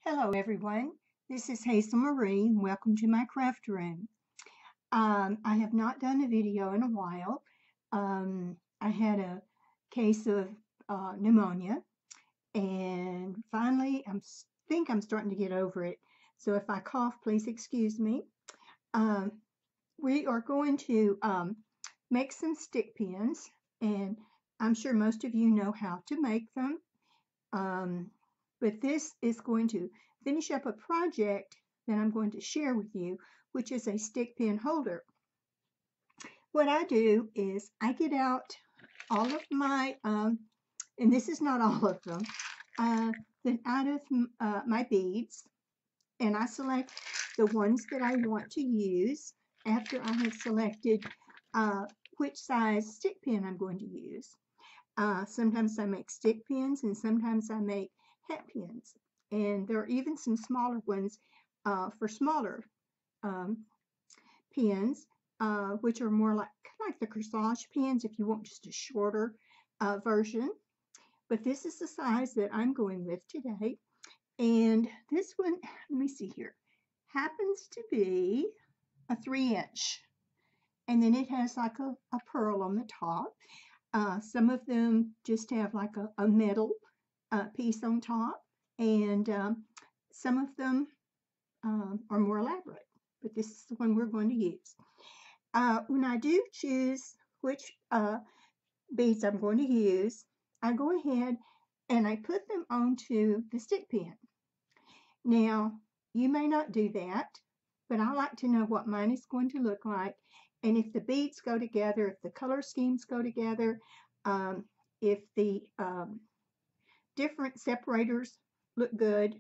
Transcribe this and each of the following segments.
Hello everyone, this is Hazel Marie and welcome to my craft room. I have not done a video in a while. I had a case of pneumonia and finally think I'm starting to get over it. So if I cough, please excuse me. Um, we are going to make some stick pins, and I'm sure most of you know how to make them. Um, but this is going to finish up a project that I'm going to share with you, which is a stick pin holder. What I do is I get out all of my, and this is not all of them, then out of my beads, and I select the ones that I want to use after I have selected which size stick pin I'm going to use. Sometimes I make stick pins and sometimes I make hat pins. And there are even some smaller ones for smaller um, pins, which are more like kind of like the corsage pins if you want just a shorter version. But this is the size that I'm going with today. And this one, let me see here, happens to be a 3-inch. And then it has like a pearl on the top. Some of them just have like a metal piece on top, and some of them are more elaborate, but this is the one we're going to use. When I do choose which beads I'm going to use, I go ahead and I put them onto the stick pin. Now, you may not do that, but I like to know what mine is going to look like, and if the beads go together, if the color schemes go together, if the different separators look good.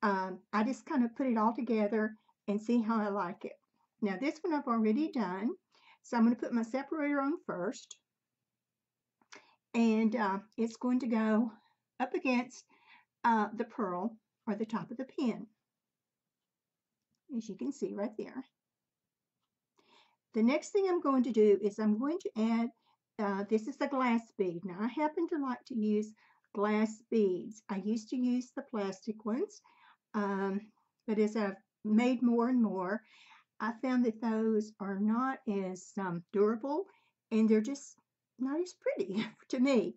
I just kind of put it all together and see how I like it. Now this one I've already done, so I'm going to put my separator on first, and it's going to go up against the pearl or the top of the pin, as you can see right there. The next thing I'm going to do is I'm going to add, this is a glass bead. Now I happen to like to use glass beads. I used to use the plastic ones, but as I've made more and more, I found that those are not as durable, and they're just not as pretty to me.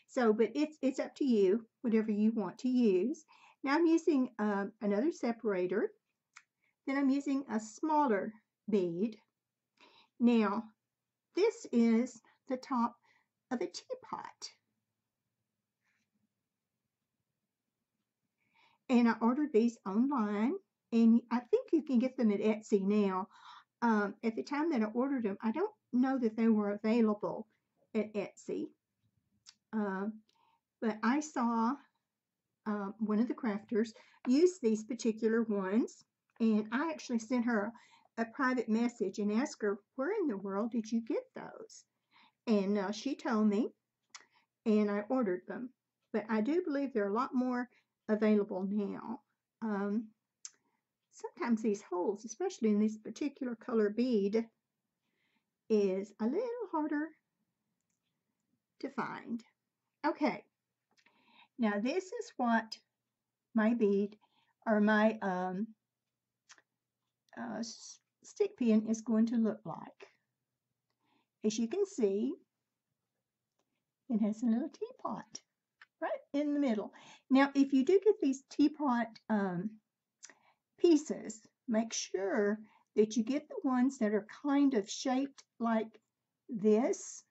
So, but it's up to you, whatever you want to use. Now I'm using another separator. Then I'm using a smaller bead. Now, this is the top of a teapot. And I ordered these online, and I think you can get them at Etsy now. At the time that I ordered them, I don't know that they were available at Etsy. But I saw one of the crafters use these particular ones, and I actually sent her a private message and asked her, where in the world did you get those? And she told me, and I ordered them. But I do believe there are a lot more available now. Sometimes these holes, especially in this particular color bead, is a little harder to find. Okay, now this is what my bead or my stick pin is going to look like. As you can see, it has a little teapot right in the middle. Now, if you do get these teapot pieces, make sure that you get the ones that are kind of shaped like this,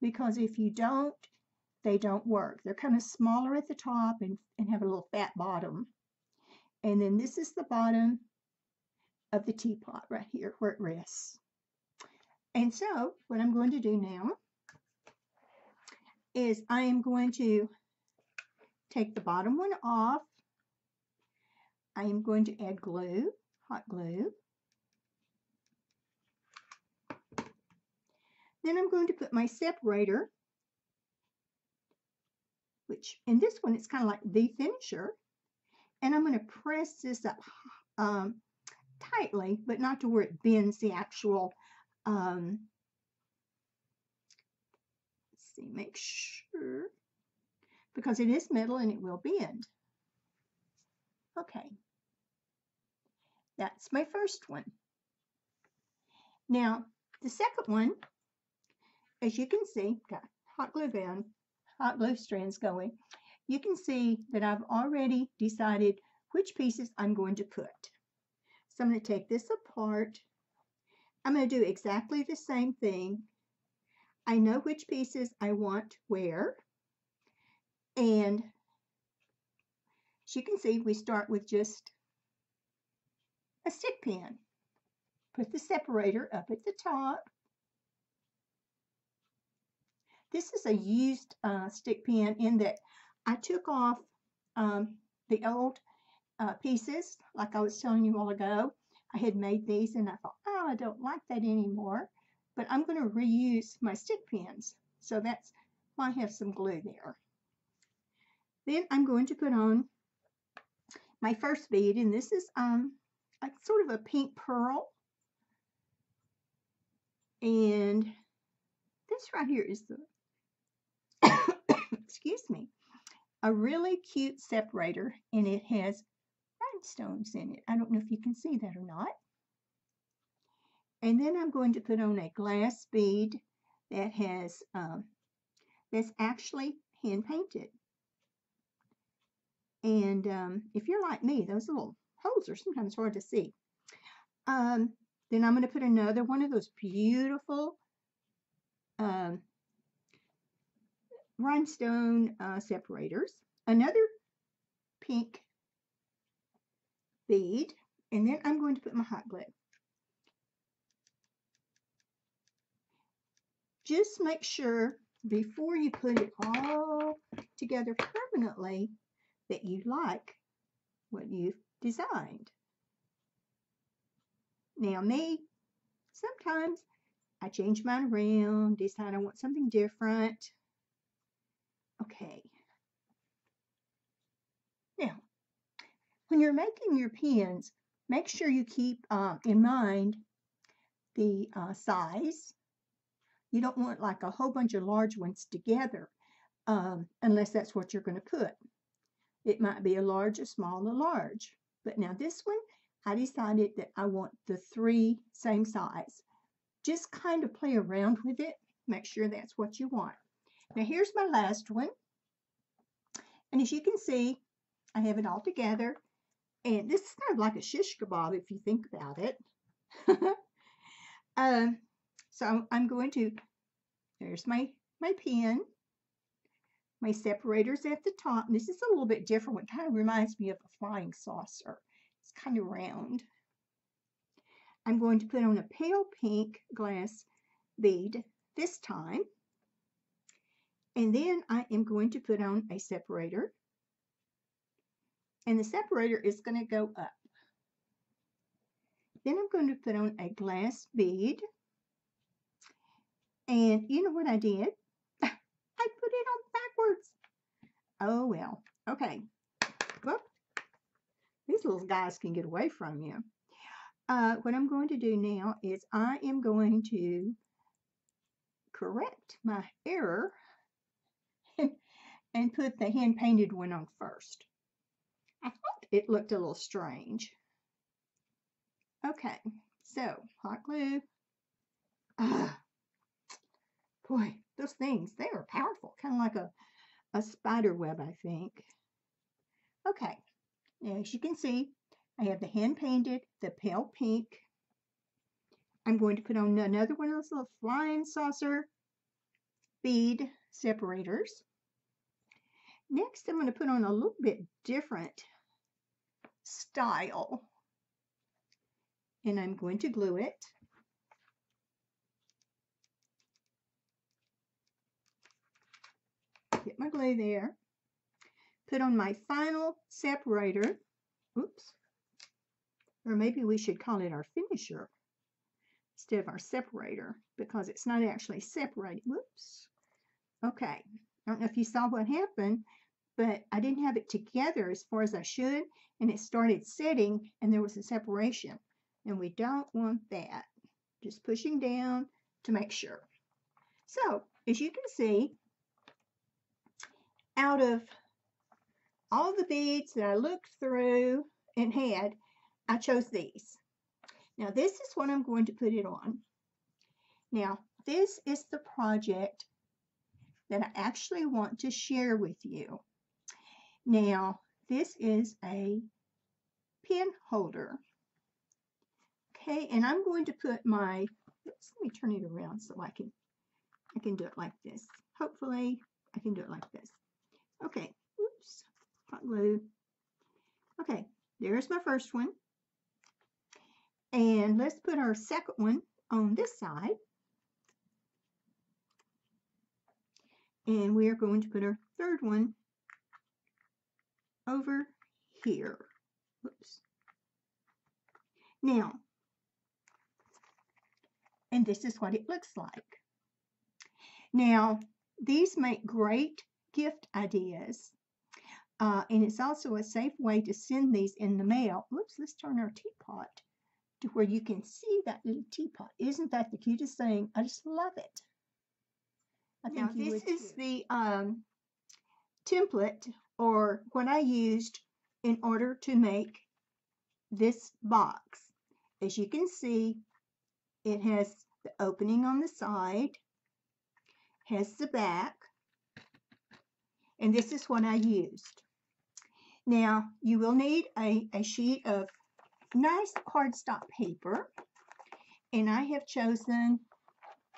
because if you don't, they don't work. They're kind of smaller at the top and have a little fat bottom. And then this is the bottom of the teapot right here where it rests. And so what I'm going to do now is I am going to take the bottom one off. I am going to add glue, hot glue. Then I'm going to put my separator, which in this one it's kind of like the finisher, and I'm going to press this up tightly, but not to where it bends the actual, let's see, make sure, because it is metal and it will bend. Okay, that's my first one. Now, the second one, as you can see, got hot glue gun, hot glue strands going. You can see that I've already decided which pieces I'm going to put. So I'm going to take this apart. I'm going to do exactly the same thing. I know which pieces I want where. And as you can see, we start with just a stick pin. Put the separator up at the top. This is a used stick pin in that I took off the old pieces, like I was telling you all ago. I had made these and I thought, oh, I don't like that anymore, but I'm going to reuse my stick pins. So that's why I have some glue there. Then I'm going to put on my first bead, and this is like sort of a pink pearl. And this right here is the, excuse me, a really cute separator, and it has rhinestones in it. I don't know if you can see that or not. And then I'm going to put on a glass bead that has that's actually hand painted. And if you're like me, those little holes are sometimes hard to see. Then I'm going to put another one of those beautiful rhinestone separators, another pink bead, and then I'm going to put my hot glue. Just make sure before you put it all together permanently that you like what you've designed. Now me, sometimes I change mine around, decide I want something different. Okay. Now, when you're making your pins, make sure you keep in mind the size. You don't want like a whole bunch of large ones together unless that's what you're going to put. It might be a large, a small, a large. But now this one, I decided that I want the 3 same size. Just kind of play around with it. Make sure that's what you want. Now here's my last one. And as you can see, I have it all together. And this is kind of like a shish kebab if you think about it. So I'm going to, there's my pin. My separator's at the top. This is a little bit different. It kind of reminds me of a flying saucer. It's kind of round. I'm going to put on a pale pink glass bead this time. And then I am going to put on a separator. And the separator is going to go up. Then I'm going to put on a glass bead. And you know what I did? I put it on backwards. Oh well. Okay. Whoop. These little guys can get away from you. What I'm going to do now is I am going to correct my error and put the hand painted one on first. I thought it looked a little strange. Okay, so hot glue. Boy, those things, they are powerful, kind of like a spider web, I think. Okay, as you can see, I have the hand painted, the pale pink. I'm going to put on another one of those little flying saucer bead separators. Next, I'm going to put on a little bit different style. And I'm going to glue it. Get my glue there. Put on my final separator. Oops. Or maybe we should call it our finisher instead of our separator because it's not actually separated. Whoops. Okay. I don't know if you saw what happened, but I didn't have it together as far as I should, and it started setting and there was a separation. And we don't want that. Just pushing down to make sure. So, as you can see, out of all the beads that I looked through and had, I chose these. Now this is what I'm going to put it on. Now this is the project that I actually want to share with you. Now this is a pen holder. Okay, and I'm going to put my, let me turn it around so I can do it like this. Hopefully I can do it like this. Okay, oops, hot glue. Okay, there's my first one. And let's put our second one on this side. And we are going to put our third one over here. Oops. Now, and this is what it looks like. Now, these make great gift ideas. And it's also a safe way to send these in the mail. Oops, let's turn our teapot to where you can see that little teapot. Isn't that the cutest thing? I just love it. Now this is the template, or what I used in order to make this box. As you can see, it has the opening on the side, has the back, and this is what I used. Now you will need a sheet of nice cardstock paper, and I have chosen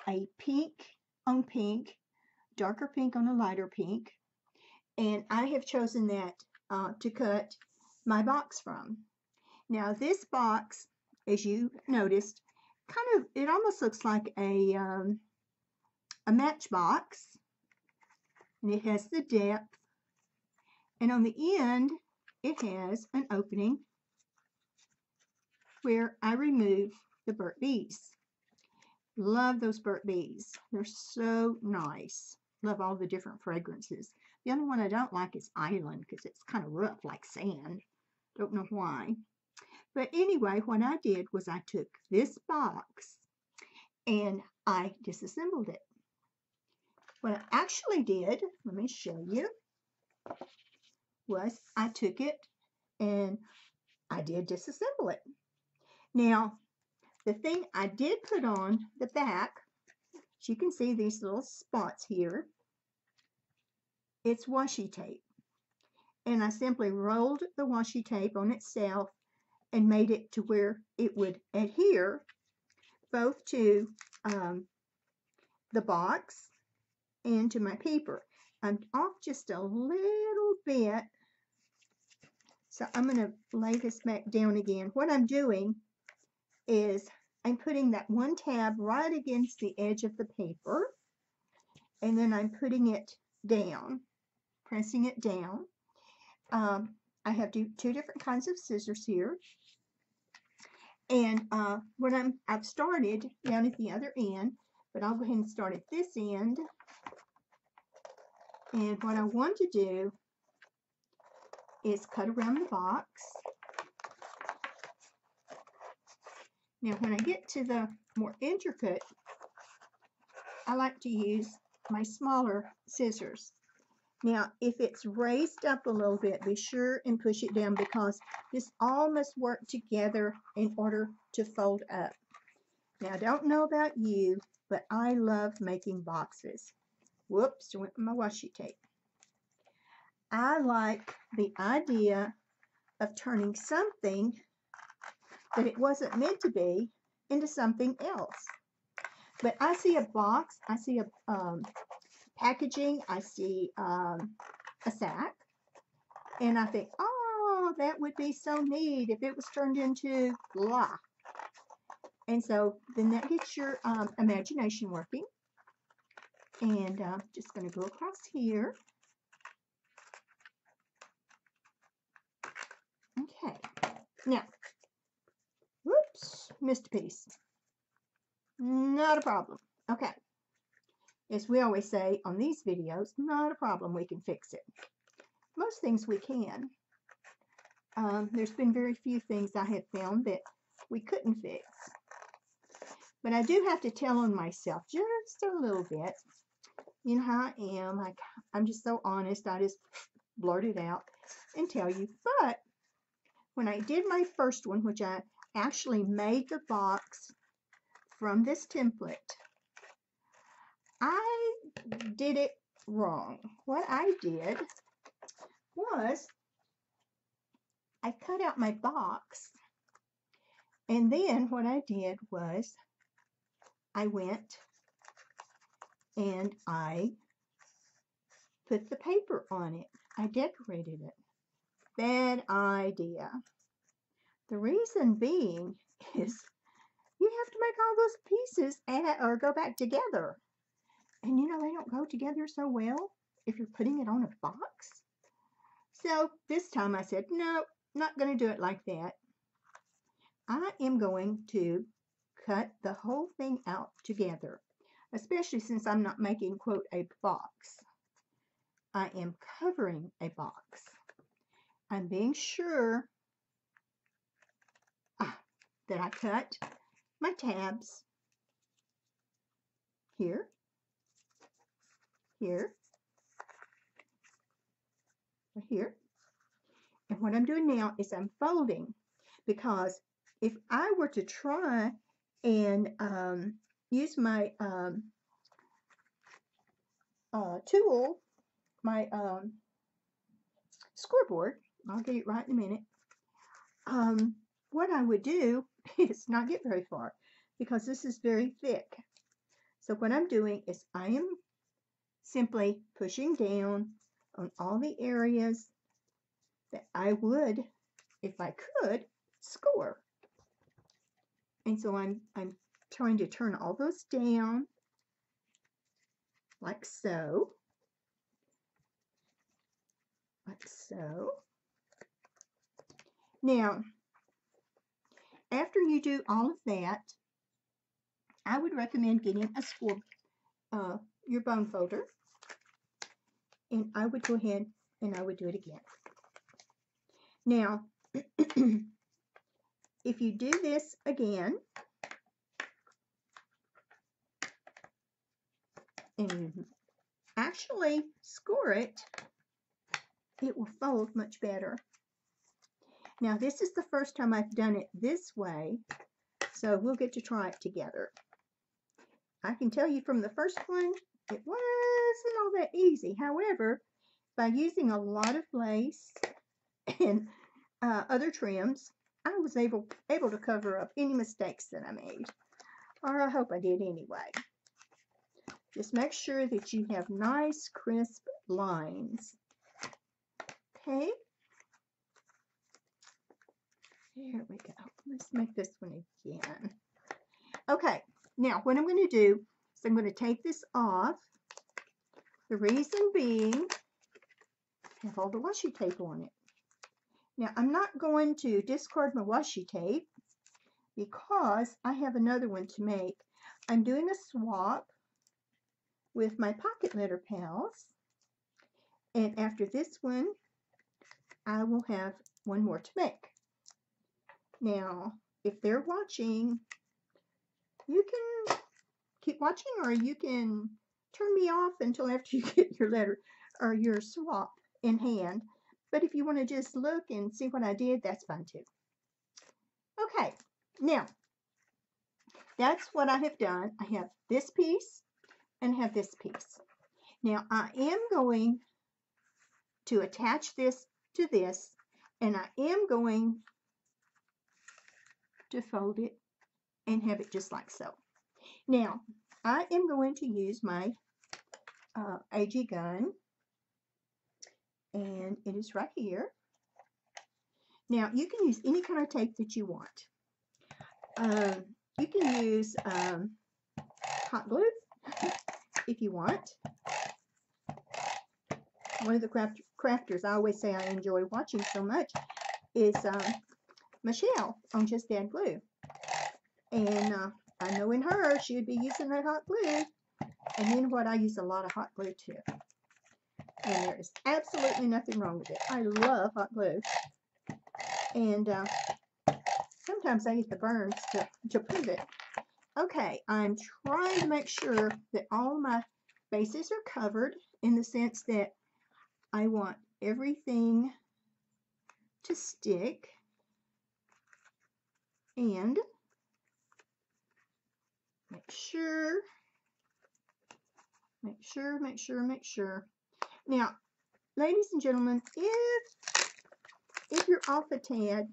a pink on pink, darker pink on a lighter pink, and I have chosen that to cut my box from. Now this box, as you noticed, it almost looks like a matchbox, and it has the depth, and on the end it has an opening where I remove the burnt bees. Love those burnt bees. They're so nice. Love all the different fragrances. The only one I don't like is Island because it's kind of rough like sand. Don't know why. But anyway, what I did was I took this box and I disassembled it. What I actually did, let me show you, was I took it and I did disassemble it. Now, the thing I did put on the back, as you can see these little spots here, it's washi tape. And I simply rolled the washi tape on itself and made it to where it would adhere both to the box and to my paper. I'm off just a little bit, so I'm going to lay this back down again. What I'm doing is I'm putting that one tab right against the edge of the paper, and then I'm putting it down, pressing it down. I have two different kinds of scissors here, and I've started down at the other end, but I'll go ahead and start at this end. And what I want to do is cut around the box. Now when I get to the more intricate, I like to use my smaller scissors. Now if it's raised up a little bit, be sure and push it down because this all must work together in order to fold up. Now I don't know about you, but I love making boxes. Whoops, I went with my washi tape. I like the idea of turning something that it wasn't meant to be into something else. But I see a box, I see a packaging, I see a sack, and I think, oh, that would be so neat if it was turned into blah. And so then that gets your imagination working. And just going to go across here. Okay, now, whoops, missed a piece. Not a problem. Okay, as we always say on these videos, not a problem, we can fix it. Most things we can. There's been very few things I have found that we couldn't fix. But I do have to tell on myself just a little bit. You know how I am. I'm just so honest. I just blurt it out. and tell you. But when I did my first one, which I actually made the box from this template, I did it wrong. What I did was I cut out my box, and then what I did was I went and I put the paper on it. I decorated it. Bad idea. The reason being is you have to make all those pieces or go back together. And you know, they don't go together so well if you're putting it on a box. So this time I said, no, not going to do it like that. I am going to cut the whole thing out together, especially since I'm not making, quote, a box. I am covering a box. I'm being sure that I cut my tabs here, here, right here. And what I'm doing now is I'm folding, because if I were to try and use my tool, my scoreboard, I'll get it right in a minute, what I would do is not get very far, because this is very thick. So what I'm doing is I am simply pushing down on all the areas that I would, if I could, score. And so I'm trying to turn all those down like so. Like so. Now, after you do all of that, I would recommend getting a score, your bone folder, and I would go ahead and I would do it again. Now, if you do this again, and you actually score it, it will fold much better. Now, this is the first time I've done it this way, so we'll get to try it together. I can tell you from the first one, it wasn't all that easy. However, by using a lot of lace and other trims, I was able to cover up any mistakes that I made. Or I hope I did anyway. Just make sure that you have nice, crisp lines. Okay? There we go. Let's make this one again. Okay, now what I'm going to do is I'm going to take this off. The reason being, I have all the washi tape on it. Now, I'm not going to discard my washi tape because I have another one to make. I'm doing a swap with my pocket letter pals. And after this one, I will have one more to make. Now, if they're watching, you can keep watching, or you can turn me off until after you get your letter or your swap in hand. But if you want to just look and see what I did, that's fine too. Okay, now that's what I have done. I have this piece and have this piece. Now I am going to attach this to this, and I am going to fold it and have it just like so. Now I am going to use my AG gun, and it is right here. Now you can use any kind of tape that you want. You can use hot glue if you want. One of the crafters I always say I enjoy watching so much is Michelle on Just Add Glue. And I know in her, she would be using that hot glue. And you know what? I use a lot of hot glue too. And there is absolutely nothing wrong with it. I love hot glue. And sometimes I get the burns to prove it. Okay, I'm trying to make sure that all my bases are covered, in the sense that I want everything to stick, and make sure. Now, ladies and gentlemen, if you're off a tad,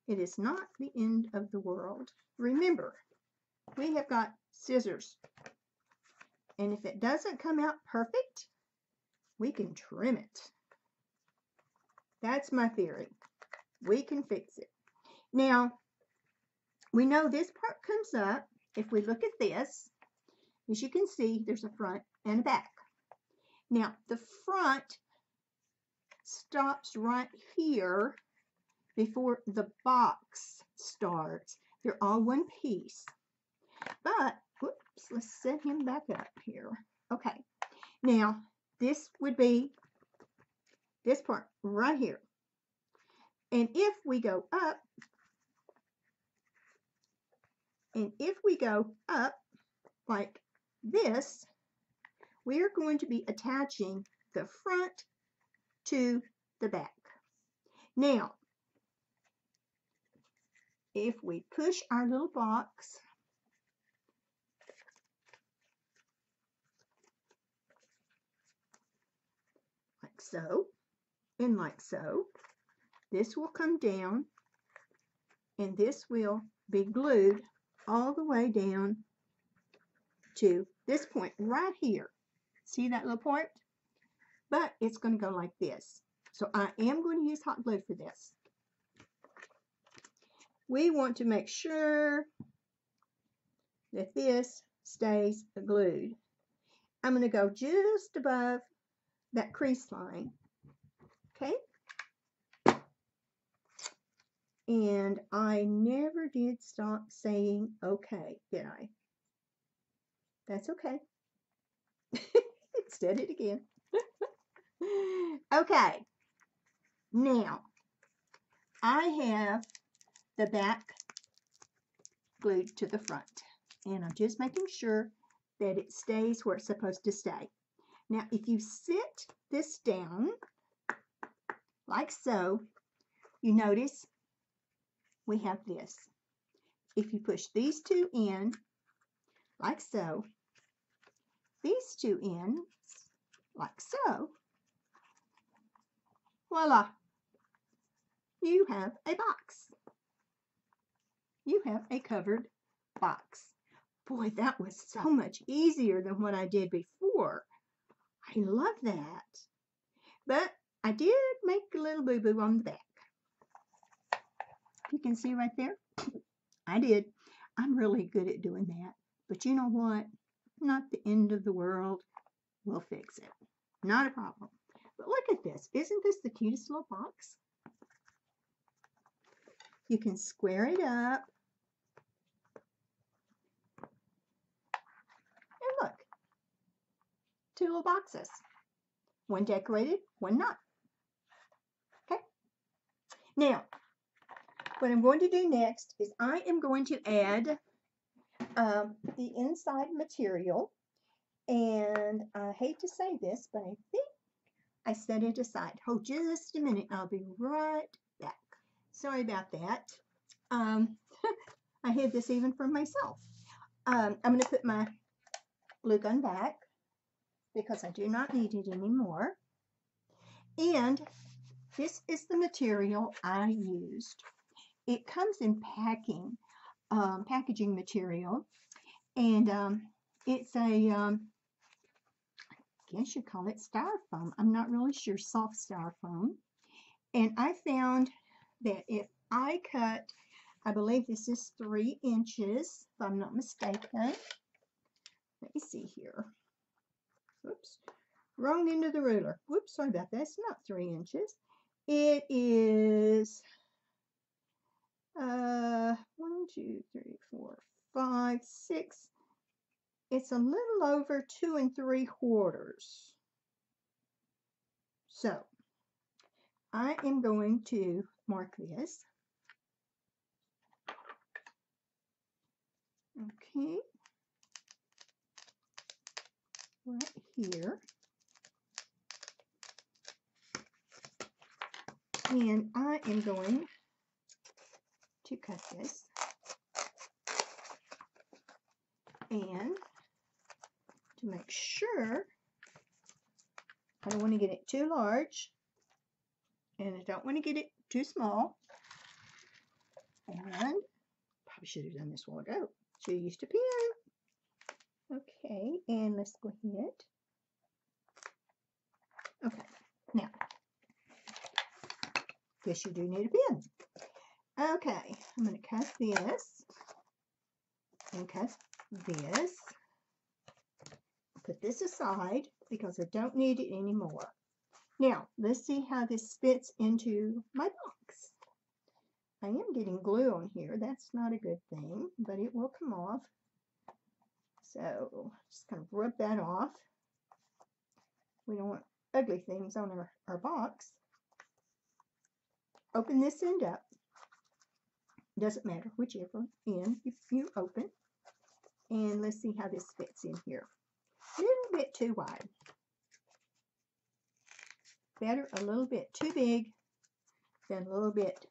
it is not the end of the world. Remember, we have got scissors, and if it doesn't come out perfect, we can trim it. That's my theory. We can fix it. Now, we know this part comes up. If we look at this, as you can see, there's a front and a back. Now, the front stops right here before the box starts. They're all one piece. But, whoops, let's set him back up here. Okay. Now, this would be this part right here. And if we go up, like this, we are going to be attaching the front to the back. Now, if we push our little box like so, and like so, this will come down, and this will be glued all the way down to this point right here. See that little point? But it's going to go like this. So I am going to use hot glue for this. We want to make sure that this stays glued. I'm going to go just above that crease line. Okay? And I never did stop saying okay, did I? That's okay. Said it again. Okay. Now, I have the back glued to the front. And I'm just making sure that it stays where it's supposed to stay. Now, if you sit this down, like so, you notice we have this. If you push these two in, like so, these two in, like so, voila, you have a box. You have a covered box. Boy, that was so much easier than what I did before. I love that. But I did make a little boo-boo on the back. You can see right there. I did. I'm really good at doing that. But you know what? Not the end of the world. We'll fix it. Not a problem. But look at this. Isn't this the cutest little box? You can square it up. And look. Two little boxes. One decorated, one not. Okay? Now, what I'm going to do next is I am going to add the inside material. And I hate to say this, but I think I set it aside. Hold just a minute. I'll be right back. Sorry about that. I hid this even from myself. I'm going to put my glue gun back because I do not need it anymore. And this is the material I used. It comes in packaging material, and it's a, I guess you call it styrofoam. I'm not really sure, soft styrofoam. And I found that if I cut, I believe this is 3 inches, if I'm not mistaken. Let me see here. Oops, wrong end of the ruler. Whoops, sorry about that. It's not 3 inches. It is 1, 2, 3, 4, 5, 6. It's a little over 2 3/4. So I am going to mark this. Okay. Right here. And I am going to cut this, and to make sure, I don't want to get it too large, and I don't want to get it too small. And probably should have done this a while ago. Should have used a pen. Okay, and let's go ahead. Okay, now, guess you do need a pen. Okay, I'm going to cut this, and cut this. Put this aside because I don't need it anymore. Now, let's see how this fits into my box. I am getting glue on here. That's not a good thing, but it will come off. So, just kind of rub that off. We don't want ugly things on our box. Open this end up. Doesn't matter whichever end you open. And let's see how this fits in here. A little bit too wide. Better a little bit too big than a little bit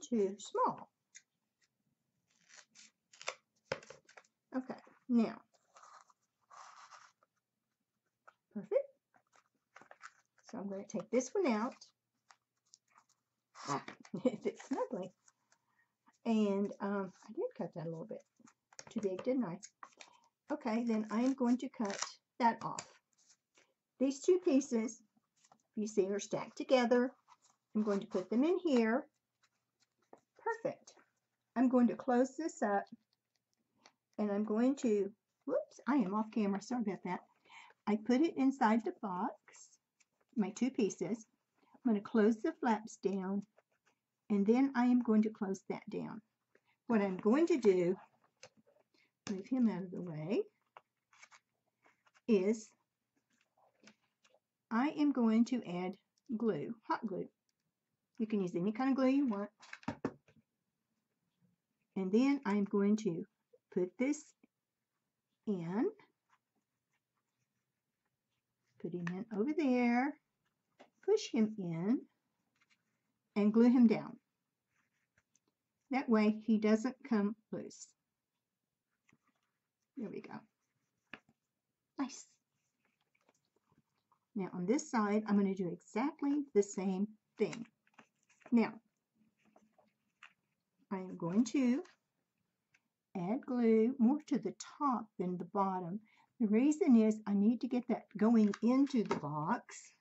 too small. Okay, now, perfect. So I'm going to take this one out. It fits snugly. And I did cut that a little bit too big, didn't I? Okay, then I am going to cut that off. These two pieces, you see, are stacked together. I'm going to put them in here. Perfect. I'm going to close this up, and I'm going to, whoops, I am off camera, sorry about that. I put it inside the box, my two pieces. I'm going to close the flaps down, and then I am going to close that down. What I'm going to do, move him out of the way, is I am going to add glue, hot glue. You can use any kind of glue you want. And then I'm going to put this in, put him in over there, push him in, and glue him down. That way he doesn't come loose. There we go. Nice. Now on this side, I'm going to do exactly the same thing. Now, I am going to add glue more to the top than the bottom. The reason is I need to get that going into the box,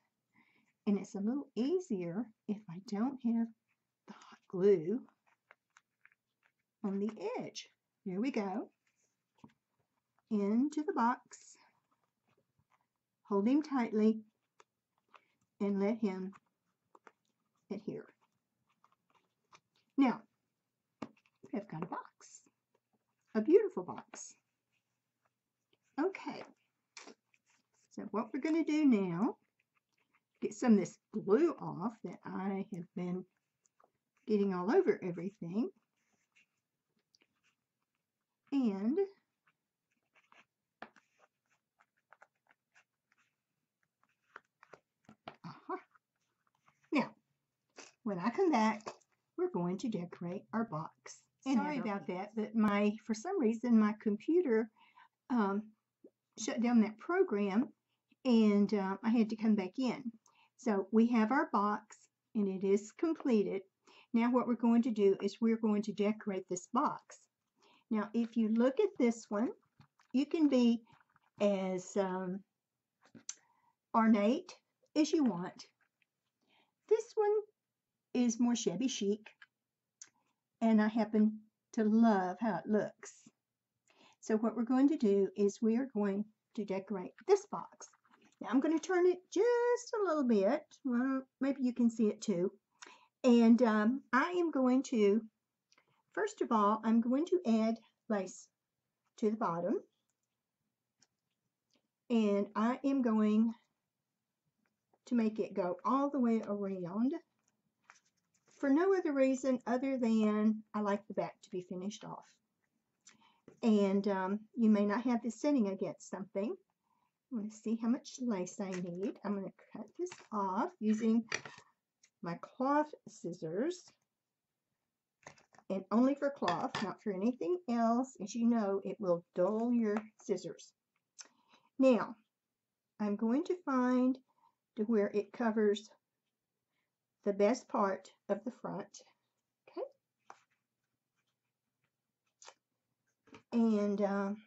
and it's a little easier if I don't have the hot glue on the edge. There we go. Into the box. Hold him tightly and let him adhere. Now, I've got a box. A beautiful box. Okay. So what we're going to do now, get some of this glue off that I have been getting all over everything. And now, when I come back, we're going to decorate our box. And sorry about that, but for some reason my computer shut down that program, and I had to come back in. So we have our box, and it is completed. Now what we're going to do is we're going to decorate this box. Now if you look at this one, you can be as ornate as you want. This one is more shabby chic, and I happen to love how it looks. So what we're going to do is we are going to decorate this box. Now I'm going to turn it just a little bit. Well, maybe you can see it too. And I am going to, first of all, I'm going to add lace to the bottom. And I am going to make it go all the way around for no other reason other than I like the back to be finished off. And you may not have this sitting against something. I'm going to see how much lace I need. I'm going to cut this off using my cloth scissors, and only for cloth, not for anything else. As you know, it will dull your scissors. Now, I'm going to find to where it covers the best part of the front. Okay. And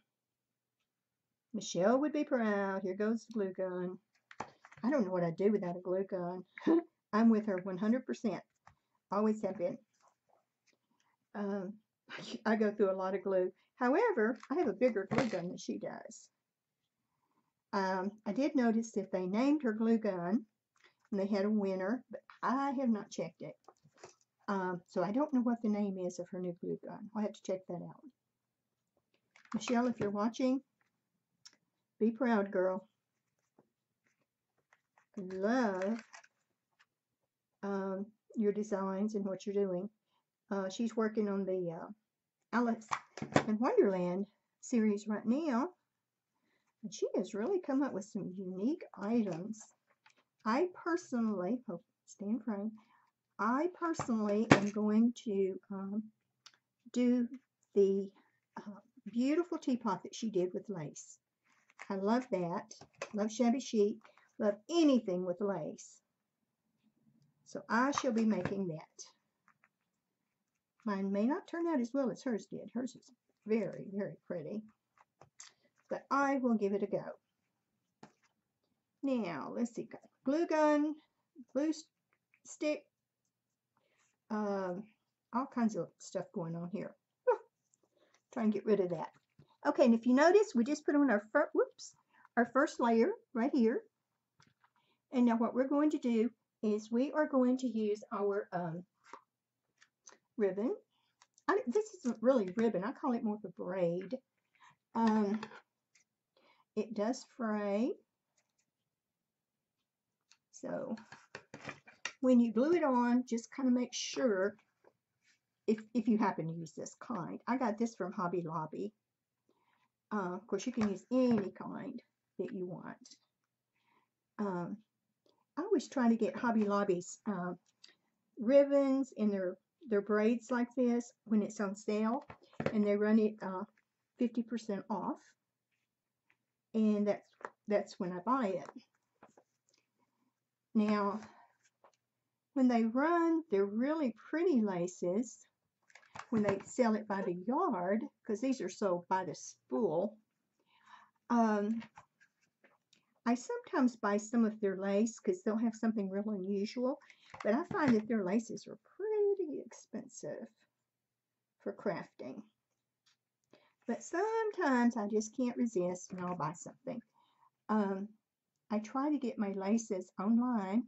Michelle would be proud. Here goes the glue gun. I don't know what I'd do without a glue gun. I'm with her 100%. Always have been. I go through a lot of glue. However, I have a bigger glue gun than she does. I did notice that they named her glue gun and they had a winner, but I have not checked it. So I don't know what the name is of her new glue gun. I'll have to check that out. Michelle, if you're watching, be proud, girl. Love your designs and what you're doing. She's working on the Alice in Wonderland series right now, and she has really come up with some unique items. I personally, stay in frame, I personally am going to do the beautiful teapot that she did with lace. I love that. Love shabby chic. Love anything with lace. So I shall be making that. Mine may not turn out as well as hers did. Hers is very, very pretty. But I will give it a go. Now, let's see. Got glue gun, glue stick, all kinds of stuff going on here. Try and get rid of that. Okay, and if you notice, we just put on our first layer right here. And now what we're going to do is we are going to use our ribbon. This isn't really ribbon. I call it more of a braid. It does fray. So when you glue it on, just kind of make sure if you happen to use this kind. I got this from Hobby Lobby. Of course, you can use any kind that you want. I always try to get Hobby Lobby's ribbons and their braids like this when it's on sale, and they run it 50% off, and that's when I buy it. Now, when they run their really pretty laces, when they sell it by the yard, because these are sold by the spool, I sometimes buy some of their lace because they'll have something real unusual, but I find that their laces are pretty expensive for crafting. But sometimes I just can't resist and I'll buy something. I try to get my laces online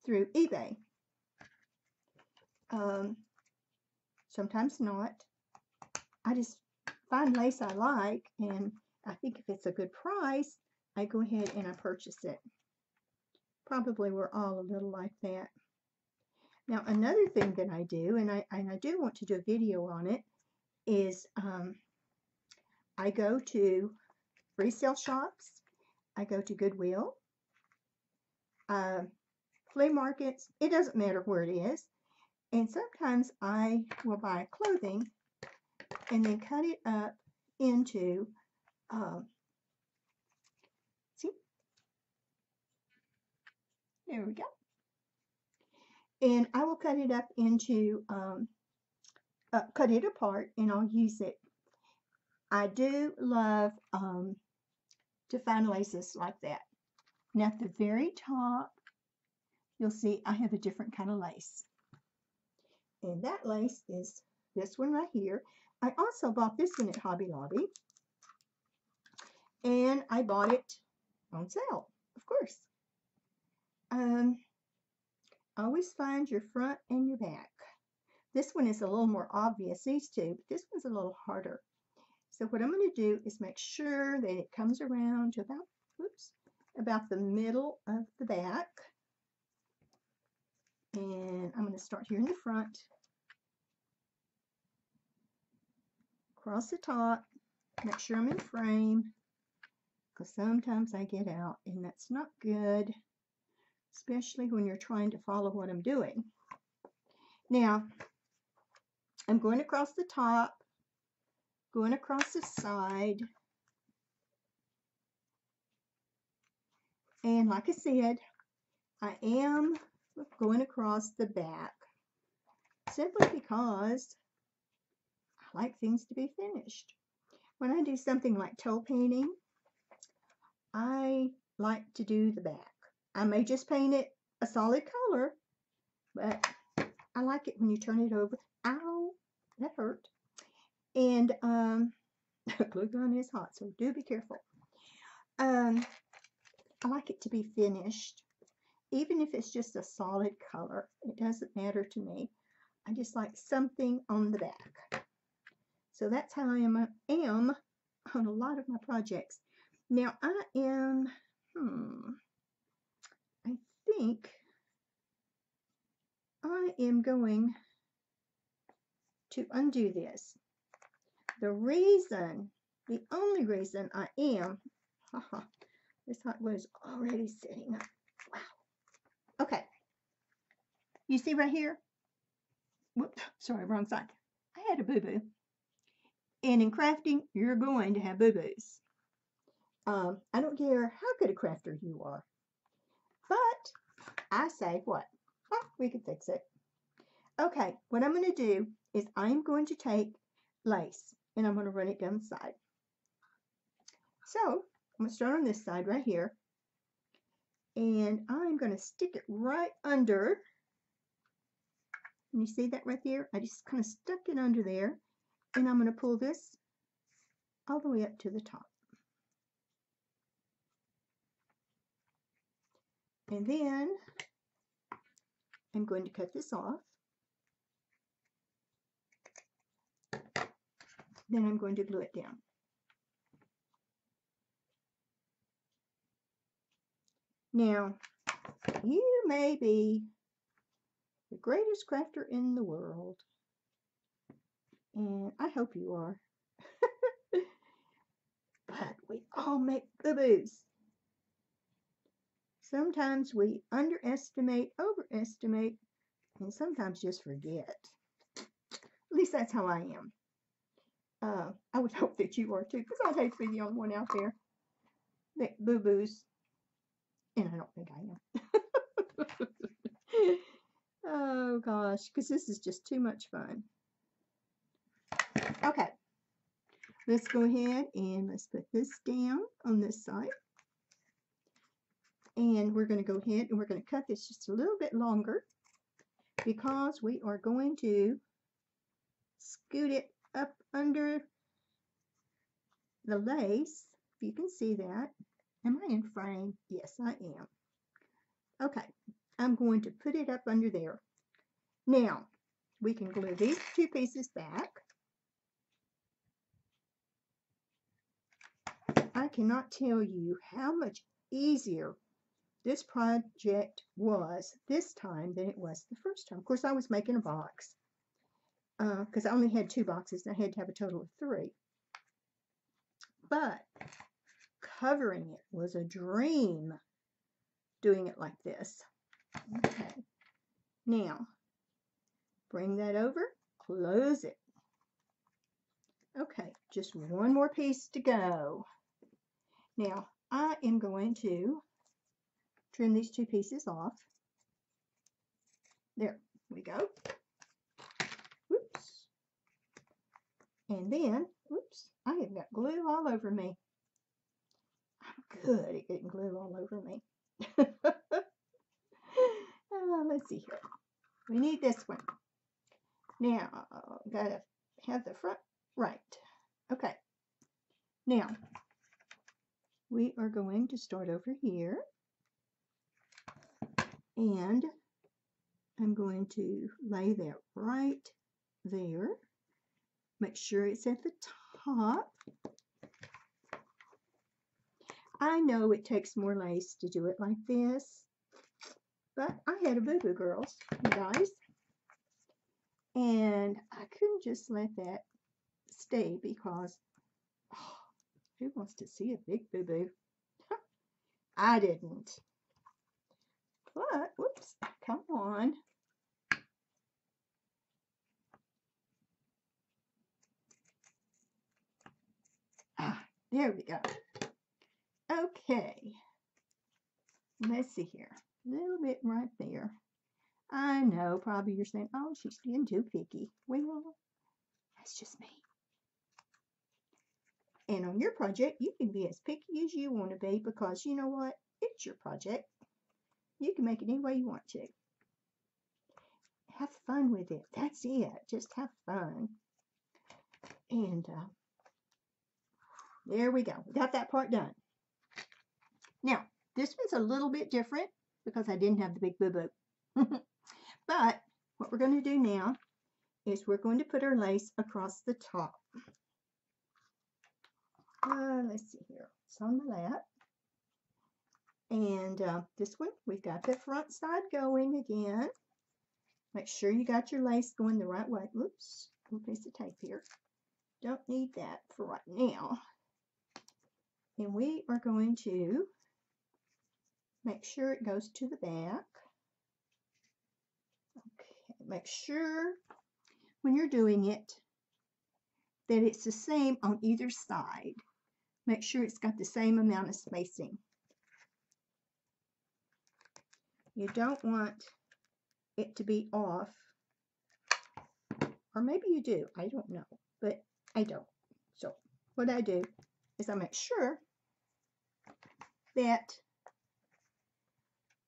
through eBay. Sometimes not. I just find lace I like, and I think if it's a good price, I go ahead and I purchase it. Probably we're all a little like that. Now, another thing that I do, and I do want to do a video on it, is I go to resale shops, I go to Goodwill, flea markets, it doesn't matter where it is, and sometimes I will buy clothing and then cut it up into, see, there we go, and I will cut it up into, cut it apart, and I'll use it. I do love to find laces like that. Now at the very top, you'll see I have a different kind of lace. And that lace is this one right here. I also bought this one at Hobby Lobby. And I bought it on sale, of course. Always find your front and your back. This one is a little more obvious, these two, but this one's a little harder. So what I'm going to do is make sure that it comes around to about the middle of the back. And I'm going to start here in the front, across the top, make sure I'm in frame, because sometimes I get out and that's not good, especially when you're trying to follow what I'm doing. Now, I'm going across the top, going across the side, and like I said, I am going across the back simply because I like things to be finished. When I do something like toe painting, I like to do the back. I may just paint it a solid color, but I like it when you turn it over. Ow, that hurt. And glue gun is hot, so do be careful. I like it to be finished, even if it's just a solid color. It doesn't matter to me. I just like something on the back. So that's how I am on a lot of my projects. Now I am, I think I am going to undo this. The only reason I am, this hot glue is already sitting up. Wow. Okay. You see right here? Whoops, sorry, wrong side. I had a boo-boo. And in crafting, you're going to have boo-boos. I don't care how good a crafter you are. But I say what? Oh, we can fix it. Okay, what I'm going to do is I'm going to take lace and I'm going to run it down the side. So I'm going to start on this side right here. And I'm going to stick it right under. And you see that right there? I just kind of stuck it under there. And I'm going to pull this all the way up to the top. And then I'm going to cut this off. Then I'm going to glue it down. Now, you may be the greatest crafter in the world, and I hope you are. But we all make boo-boos. Sometimes we underestimate, overestimate, and sometimes just forget. At least that's how I am. I would hope that you are too, because I'd hate to be the only one out there that boo-boos. And I don't think I am. Oh gosh, because this is just too much fun. Okay, let's go ahead and let's put this down on this side. And we're going to go ahead and we're going to cut this just a little bit longer because we are going to scoot it up under the lace. If you can see that. Am I in frame? Yes, I am. Okay, I'm going to put it up under there. Now, we can glue these two pieces back. I cannot tell you how much easier this project was this time than it was the first time. Of course, I was making a box because I only had 2 boxes and I had to have a total of 3. But covering it was a dream, doing it like this. Okay. Now, bring that over, close it. Okay, just one more piece to go. Now, I am going to trim these 2 pieces off. There we go. Whoops. And then, whoops, I have got glue all over me. I'm good at getting glue all over me. Let's see here. We need this one. Now, gotta have the front right. Okay. Now, we are going to start over here. And I'm going to lay that right there. Make sure it's at the top. I know it takes more lace to do it like this, but I had a boo-boo, girls, you guys. And I couldn't just let that stay because who wants to see a big boo-boo? I didn't. But, whoops, come on. Ah, there we go. Okay. Let's see here. A little bit right there. I know, probably you're saying, oh, she's being too picky. Well, that's just me. And on your project, you can be as picky as you want to be because you know what? It's your project. You can make it any way you want to. Have fun with it. That's it. Just have fun. And there we go. We got that part done. Now, this one's a little bit different because I didn't have the big boo-boo. But what we're going to do now is we're going to put our lace across the top. Let's see here. It's on the lap. And this one, we've got the front side going again. Make sure you got your lace going the right way. Oops, a little piece of tape here. Don't need that for right now. And we are going to make sure it goes to the back. Okay, make sure when you're doing it that it's the same on either side. Make sure it's got the same amount of spacing. You don't want it to be off, or maybe you do, I don't know, but I don't. So what I do is I make sure that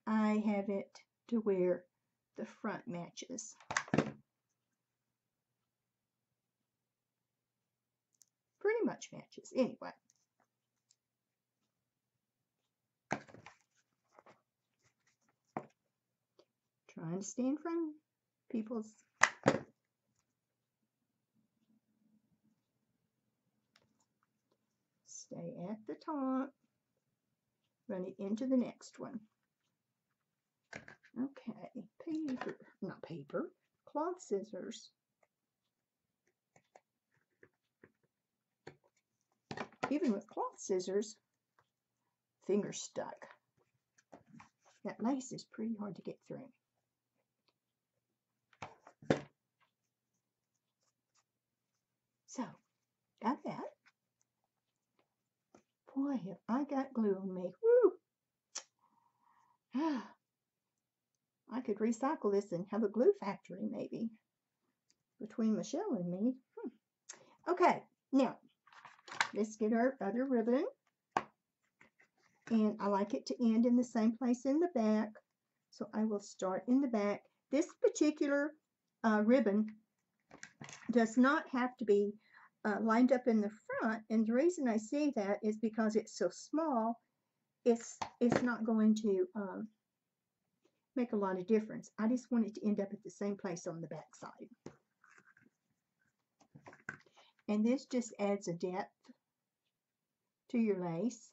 I have it to where the front matches. Pretty much matches anyway. Trying to stay in front of people's. Stay at the top. Run it into the next one. Okay, paper, not paper, cloth scissors. Even with cloth scissors, fingers stuck. That lace is pretty hard to get through. So, got that. Boy, have I got glue on me. Woo! I could recycle this and have a glue factory, maybe, between Michelle and me. Okay, now, let's get our other ribbon. And I like it to end in the same place in the back. So I will start in the back. This particular ribbon does not have to be lined up in the front. And the reason I say that is because it's so small, it's not going to make a lot of difference. I just want it to end up at the same place on the back side. And this just adds a depth to your lace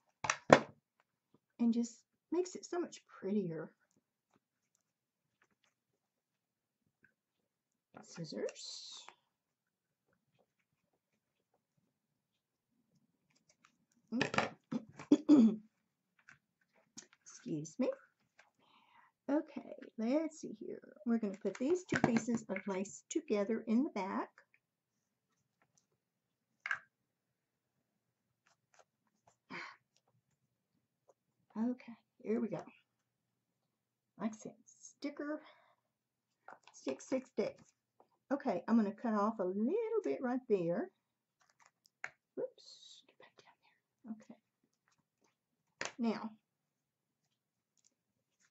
and just makes it so much prettier. Scissors. Excuse me. Okay, let's see here. We're going to put these two pieces of lace together in the back. Okay, here we go. Like I said, sticker, stick. Okay, I'm going to cut off a little bit right there. Whoops, get back down there. Okay. Now,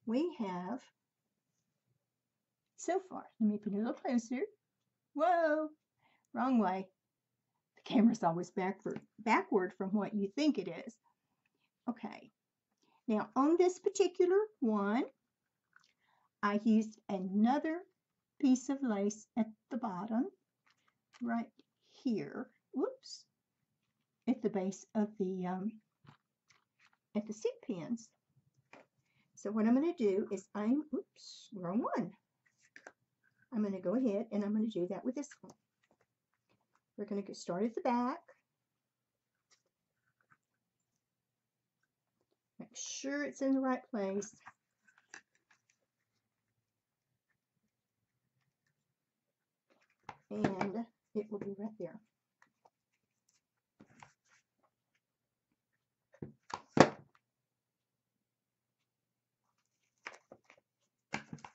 we have, so far, let me put it a little closer. Whoa, wrong way. The camera's always backward from what you think it is. Okay. Now, on this particular one, I used another piece of lace at the bottom, right here. Whoops. At the base of the, at the seat pins. So what I'm going to do is oops, wrong one. I'm going to go ahead and I'm going to do that with this one. We're going to start at the back. Make make sure it's in the right place. And it will be right there.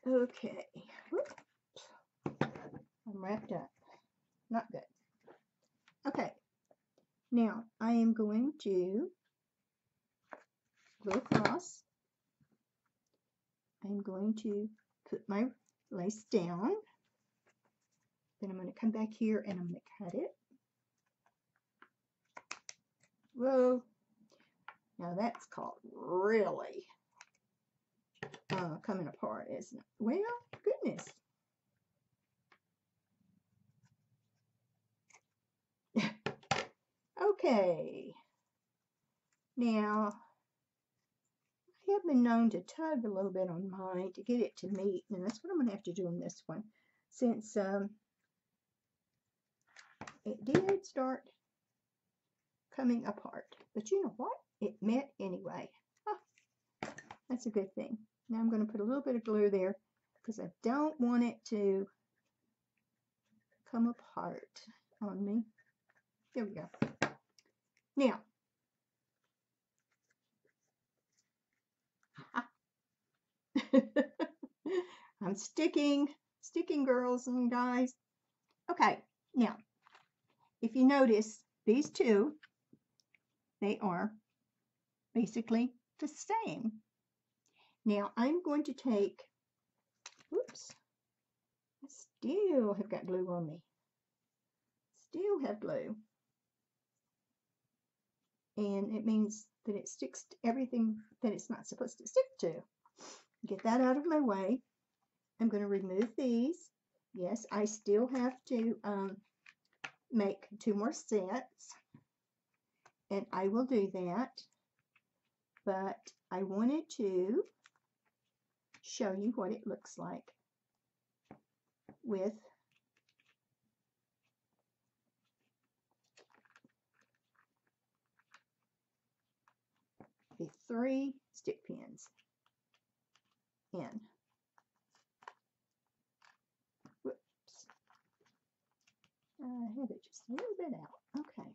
Okay. Whoops. I'm wrapped up. Not good. Okay. Now I am going to glue across. I'm going to put my lace down. Then I'm going to come back here and I'm going to cut it. Whoa. Now that's called really coming apart, isn't it? Well, goodness. Okay. Now, I have been known to tug a little bit on mine to get it to meet, and that's what I'm going to have to do on this one, since it did start coming apart. But you know what? It met anyway. Ah, that's a good thing. Now I'm going to put a little bit of glue there because I don't want it to come apart on me. There we go. Now, I'm sticking girls and guys. Okay, now, if you notice, these two, they are basically the same. Now, I'm going to take, whoops, I still have got glue on me. Still have glue. And it means that it sticks to everything that it's not supposed to stick to. Get that out of my way. I'm going to remove these. Yes, I still have to make 2 more sets, and I will do that, but I wanted to show you what it looks like with the 3 stick pins in. Whoops. I have it just a little bit out. Okay.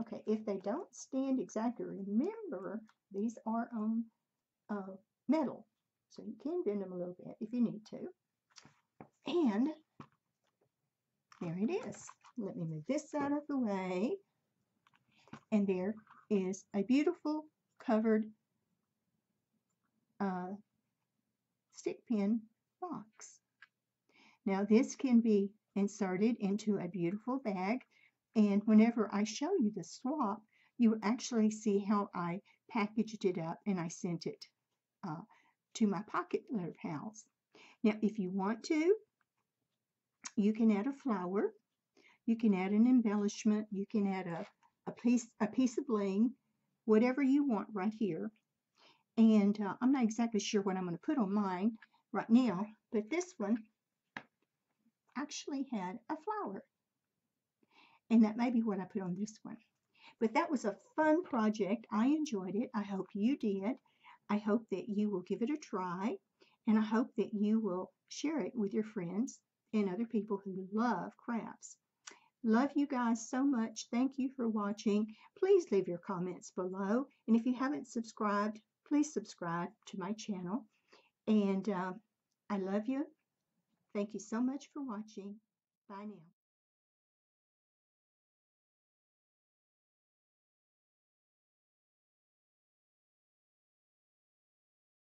Okay, if they don't stand exactly, remember these are on metal, so you can bend them a little bit if you need to. And there it is. Let me move this out of the way. And there is a beautiful covered stick pin box. Now this can be inserted into a beautiful bag, and whenever I show you the swap, you will actually see how I packaged it up and I sent it to my pocket letter pals. Now if you want to, you can add a flower, you can add an embellishment, you can add a piece of bling, whatever you want right here. And I'm not exactly sure what I'm going to put on mine right now, but this one actually had a flower. And that may be what I put on this one. But that was a fun project. I enjoyed it. I hope you did. I hope that you will give it a try. And I hope that you will share it with your friends and other people who love crafts. Love you guys so much. Thank you for watching. Please leave your comments below. And if you haven't subscribed, please subscribe to my channel. And I love you. Thank you so much for watching. Bye now.